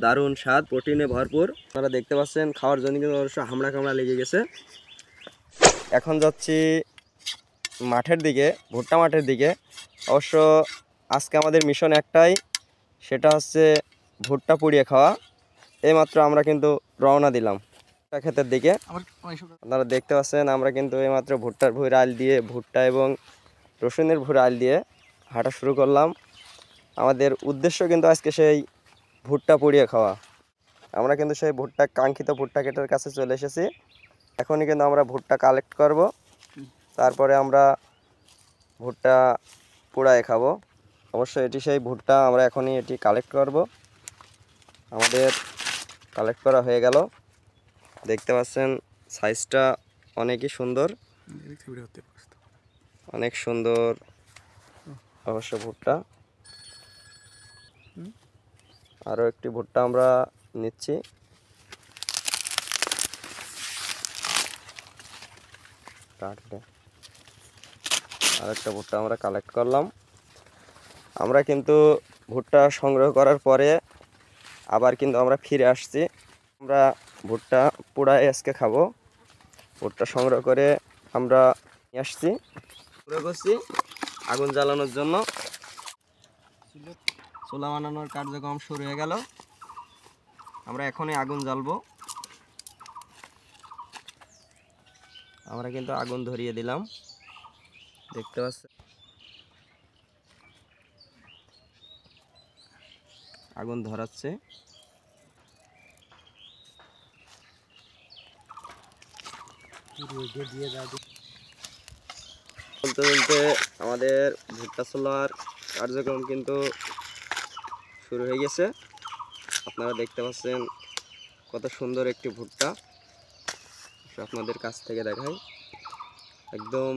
দারুণ স্বাদ, প্রোটিনে ভরপুর। আপনারা দেখতে পাচ্ছেন খাওয়ার জন্য কিন্তু অবশ্য হামড়া কামড়া লেগে গেছে। এখন যাচ্ছি মাঠের দিকে, ভুট্টা মাঠের দিকে। অবশ্য আজকে আমাদের মিশন একটাই, সেটা হচ্ছে ভুট্টা পুড়িয়ে খাওয়া। এইমাত্র আমরা কিন্তু রওনা দিলাম ভুট্টা ক্ষেতের দিকে। আপনারা দেখতে পাচ্ছেন আমরা কিন্তু এইমাত্র ভুট্টার ভুঁড়ি আল দিয়ে, ভুট্টা এবং রসুনের ভুঁড়ি আল দিয়ে হাঁটা শুরু করলাম। আমাদের উদ্দেশ্য কিন্তু আজকে সেই ভুট্টা পুড়িয়ে খাওয়া। আমরা কিন্তু সেই ভুট্টা, কাঙ্ক্ষিত ভুট্টা ক্ষেতের কাছে চলে এসেছি। এখনই কিন্তু আমরা ভুট্টা কালেক্ট করব, তারপরে আমরা ভুট্টা পোড়ায় খাবো। অবশ্যই এটি সেই ভুট্টা, আমরা এখনই এটি কালেক্ট করব। আমাদের কালেক্ট করা হয়ে গেল। দেখতে পাচ্ছেন সাইজটা অনেকই সুন্দর, অনেক সুন্দর অবশ্য ভুট্টা। আরও একটি ভুট্টা আমরা নিচ্ছি। আর একটা ভুট্টা আমরা কালেক্ট করলাম। আমরা কিন্তু ভুট্টা সংগ্রহ করার পরে আবার কিন্তু আমরা ফিরে আসছি। আমরা ভুট্টা পোড়ায় আজকে খাবো। ভুট্টা সংগ্রহ করে আমরা নিয়ে আসছি, পুরো করছি আগুন জ্বালানোর জন্য। চুলা বানানোর কার্যক্রম শুরু হয়ে গেল। আমরা এখনই আগুন জ্বালবো। আমরা কিন্তু আগুন ধরিয়ে দিলাম, দেখতে পাচ্ছেন আগুন ধরাচ্ছে। বলতে বলতে আমাদের ভুট্টা ছোলার কার্যক্রম কিন্তু শুরু হয়ে গেছে। আপনারা দেখতে পাচ্ছেন কত সুন্দর একটি ভুট্টা। আপনাদের কাছ থেকে দেখাই, একদম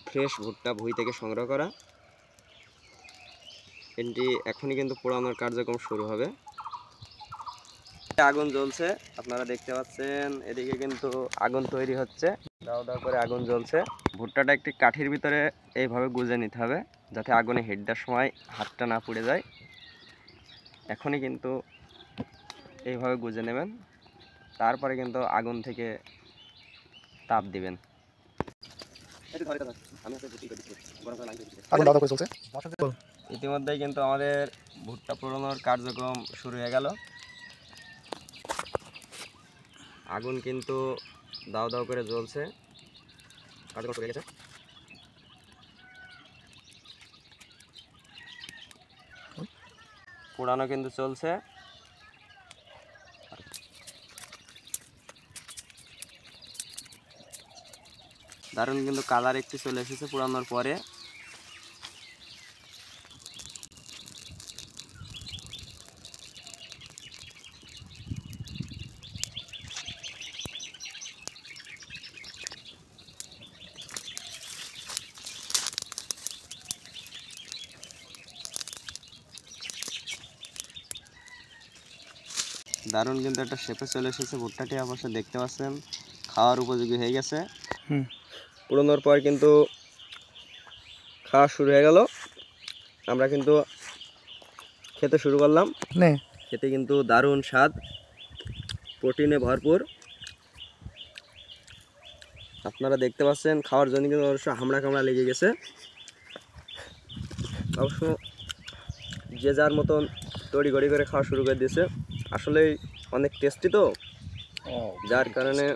ফ্রেশ ভুট্টা, ভুঁই থেকে সংগ্রহ করা। এটি এখনই কিন্তু পোড়ানোর কার্যক্রম শুরু হবে। আগুন জ্বলছে, আপনারা দেখতে পাচ্ছেন। এদিকে কিন্তু আগুন তৈরি হচ্ছে, দাও দাও করে আগুন জ্বলছে। ভুট্টাটা একটি কাঠির ভিতরে এইভাবে গুজে নিতে হবে, যাতে আগুনে হিট দেওয়ার সময় হাতটা না পুড়ে যায়। এখনই কিন্তু এইভাবে গুজে নেবেন, তারপরে কিন্তু আগুন থেকে তাপ দিবেন। ইতিমধ্যেই কিন্তু আমাদের ভুট্টা পোড়ানোর কার্যক্রম শুরু হয়ে গেল। আগুন কিন্তু দাও দাও করে জ্বলছে, কার্যক্রম শুরু হয়ে গেছে। পোড়ানো কিন্তু চলছে। দারুণ কিন্তু কালার একটু চলে এসেছে পোড়ানোর পরে। দারুণ কিন্তু একটা শেপে চলে এসেছে ভুট্টাটি। অবশ্য দেখতে পাচ্ছেন খাওয়ার উপযোগী হয়ে গেছে। পোড়ানোর পর কিন্তু খাওয়া শুরু হয়ে গেল। আমরা কিন্তু খেতে শুরু করলাম। খেতে কিন্তু দারুণ স্বাদ, প্রোটিনে ভরপুর। আপনারা দেখতে পাচ্ছেন খাওয়ার জন্য কিন্তু অবশ্য হামড়া কামড়া লেগে গেছে। অবশ্য যে যার মতন তড়ি গড়ি করে খাওয়া শুরু করে দিয়েছে। আসলেই অনেক টেস্টি তো, যার কারণে